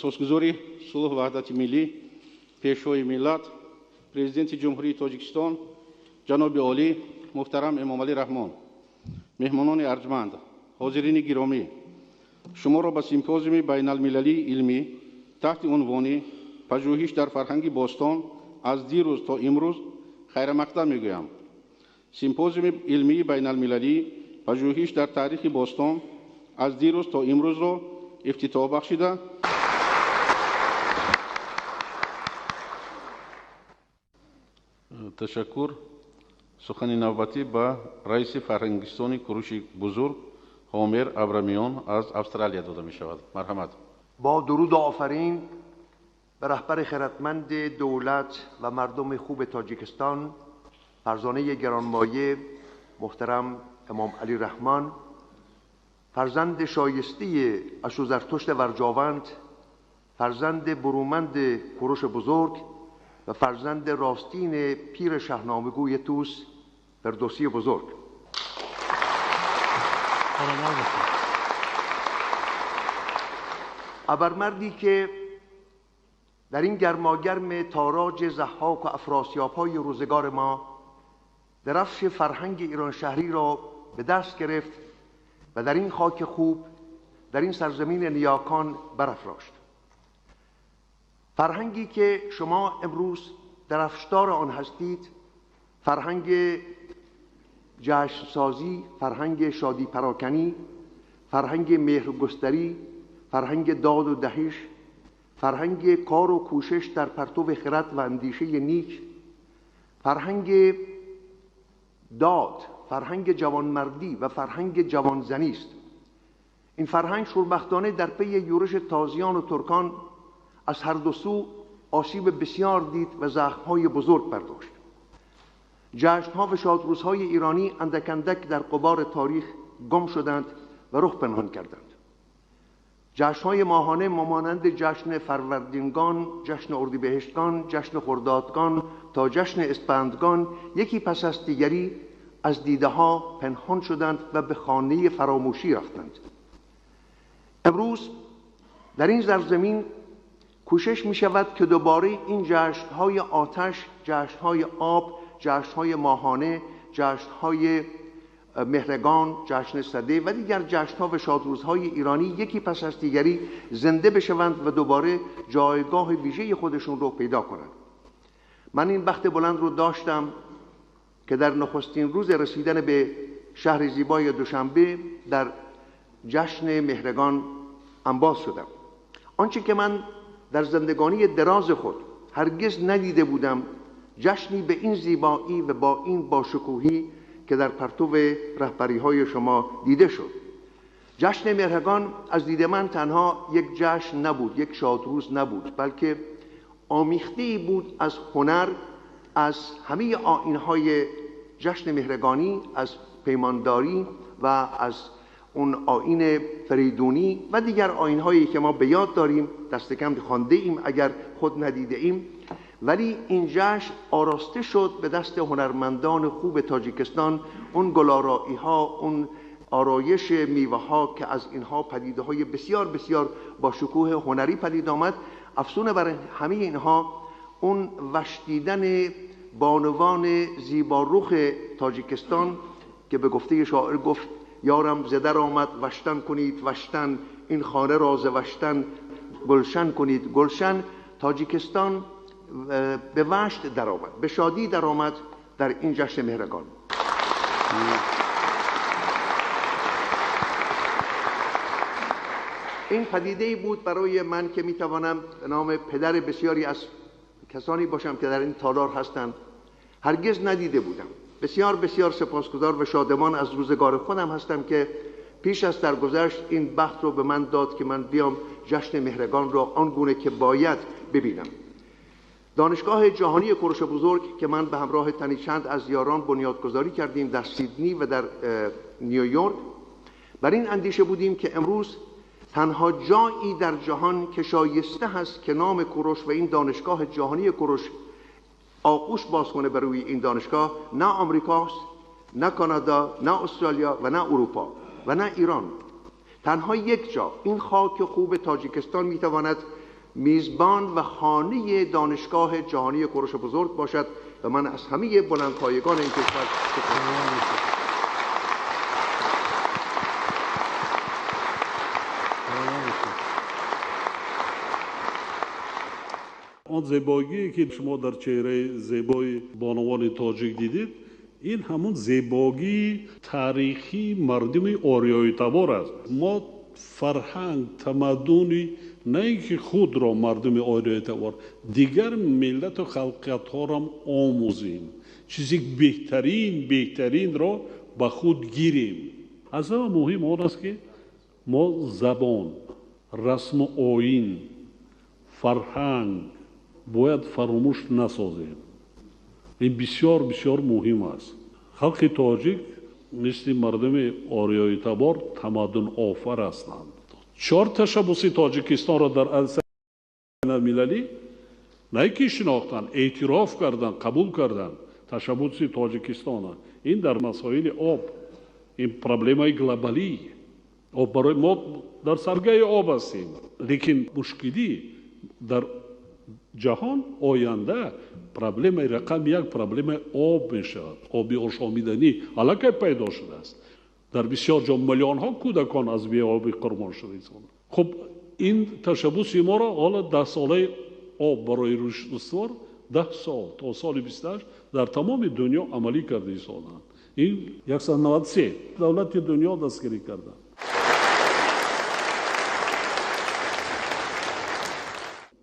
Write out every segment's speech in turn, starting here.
سپاسگزاری صلح وحدت ملی پیشوای ملت پرزیدنت جمهوری تاجیکستان جناب عالی محترم امام علی رحمان، مهمانان ارجمند، حاضرین گرامی، شما را به سیمپوزیوم بین المللی علمی تحت عنوان پژوهش در فرهنگ باستان از دیروز تا امروز خیر مقدم میگویم. سیمپوزیوم علمی بین المللی پژوهش در تاریخ باستان از دیروز تا امروز را افتتاح بخشیده تشکر. سخن نوبتی به رئیس فرهنگستان کوروش بزرگ هامر ابرامیان از استرالیا داده می شود. مرحمت. با درود و آفرین به رهبر خردمند دولت و مردم خوب تاجیکستان، فرزانه گرانمایه محترم امام علی رحمان، فرزند شایسته اشو زرتشت ورجاوند، فرزند برومند کوروش بزرگ و فرزند راستین پیر شاهنامه‌گوی توس فردوسی بزرگ. ابرمردی که در این گرماگرم تاراج ضحاک و افراسیاب‌های روزگار ما درفش فرهنگ ایران شهری را به دست گرفت و در این خاک خوب، در این سرزمین نیاکان برافراشت. فرهنگی که شما امروز درفشدار آن هستید، فرهنگ جشن سازی، فرهنگ شادی پراکنی، فرهنگ مهرگستری، فرهنگ داد و دهش، فرهنگ کار و کوشش در پرتو خرد و اندیشه نیک، فرهنگ داد، فرهنگ جوانمردی و فرهنگ جوانزنی است. این فرهنگ شوربختانه در پی یورش تازیان و ترکان از هر دو سو آسیب بسیار دید و زخم‌های بزرگ برداشت. جشن‌ها و شادروزهای ایرانی اندک اندک در غبار تاریخ گم شدند و رخ پنهان کردند. جشن‌های ماهانه مانند جشن فروردینگان، جشن اردیبهشتگان، جشن خردادگان تا جشن اسفندگان یکی پس از دیگری از دیده‌ها پنهان شدند و به خانه فراموشی رفتند. امروز در این زرزمین کوشش می شود که دوباره این جشن‌های آتش، جشن‌های آب، جشن‌های ماهانه، جشن‌های مهرگان، جشن سده و دیگر جشن‌ها و شادروزهای ایرانی یکی پس از دیگری زنده بشوند و دوباره جایگاه ویژه خودشون رو پیدا کنند. من این بخت بلند رو داشتم که در نخستین روز رسیدن به شهر زیبای دوشنبه در جشن مهرگان انباز شدم. آنچه که من در زندگانی دراز خود هرگز ندیده بودم، جشنی به این زیبایی و با این باشکوهی که در پرتو رهبری‌های شما دیده شد. جشن مهرگان از دید من تنها یک جشن نبود، یک شادروز نبود، بلکه آمیخته‌ای بود از هنر، از همه آیین‌های جشن مهرگانی، از پیمانداری و از اون آیین فریدونی و دیگر آیین‌هایی که ما به یاد داریم، دست کم خوانده ایم اگر خود ندیده ایم. ولی این جشن آراسته شد به دست هنرمندان خوب تاجیکستان. اون گلارایی‌ها، اون آرایش میوه‌ها که از اینها پدیده‌های بسیار بسیار با شکوه هنری پدید آمد، افزون بر همه اینها اون وشتیدن بانوان زیبارخ تاجیکستان که به گفته شاعر گفت یارم زدر آمد وشتن کنید وشتن، این خانه راز وشتن گلشن کنید گلشن. تاجیکستان به وشت در آمد، به شادی در آمد در این جشن مهرگان. این پدیده‌ای بود برای من که میتوانم به نام پدر بسیاری از کسانی باشم که در این تالار هستند، هرگز ندیده بودم. بسیار بسیار سپاسگزار و شادمان از روزگار خودم هستم که پیش از درگذشت این بخت رو به من داد که من بیام جشن مهرگان را آنگونه که باید ببینم. دانشگاه جهانی کوروش بزرگ که من به همراه تنی چند از یاران بنیادگذاری کردیم در سیدنی و در نیویورک، بر این اندیشه بودیم که امروز تنها جایی در جهان که شایسته هست که نام کوروش و این دانشگاه جهانی کوروش آغوش باز کنه بر روی این دانشگاه، نه آمریکاست، نه کانادا، نه استرالیا و نه اروپا و نه ایران. تنها یک جا، این خاک خوب تاجیکستان میتواند میزبان و خانه دانشگاه جهانی کوروش بزرگ باشد و من از همه بلندپایگان این کشور آن زیبایی که شما در چهره زیبای بانوان تاجیک دیدید این همون زیبایی تاریخی مردم آریایی تبار است. ما فرهنگ تمدنی نه اینکه خود را مردم آریایی تبار دیگر ملت و خلقیت ها را آموزیم، چیزی بهترین را به خود گیریم. از همه مهم آن است که ما زبان، رسم و آیین، فرهنگ باید فراموش نسازیم. این بسیار بسیار مهم است. خلق تاجیک مثل مردم آریایی تبار تمدن آفر هستند. 4 تشبس تاجیکستان را در عرصه المللی نه که شناختن، اعتراف کردن، قبول کردن. تشبس تاجیکستان این در مسائل آب، این پرابلمای گلوبالی آب، برای ما در سرگه آب هستیم، لیکن مشکلی در جهان آینده پرابلم رقم 1 پرابلم آب می شود. آبی آشامیدنی الکی پیدا شده است. در بسیار جا میلیون ها کودکان از بی آبی قربان شده است. خب این تشبس ما را حالا 10 ساله آب برای رشد استوار 10 سال تا سال 28 در تمام دنیا عملی کرده ایستادند. این 193 دولت دنیا دستگیری کردند.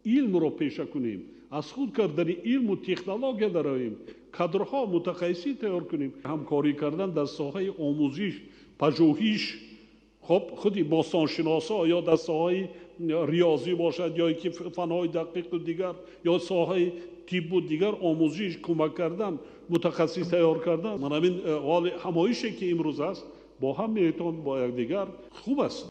علم را پیشه کنیم، از خود کردن علم و تکنولوژی داریم، کادرها متخصصی تیار کنیم، همکاری کردن در ساحه آموزش، پژوهش، خب خودی باستانشناسا یا در ساحه ریاضی باشد یا که فنهای دقیق و دیگر یا ساحه طب و دیگر آموزش کمک کردن، متخصص تیار کردن. من همین حال همایشی که امروز است با هم میتون با یکدیگر خوب است.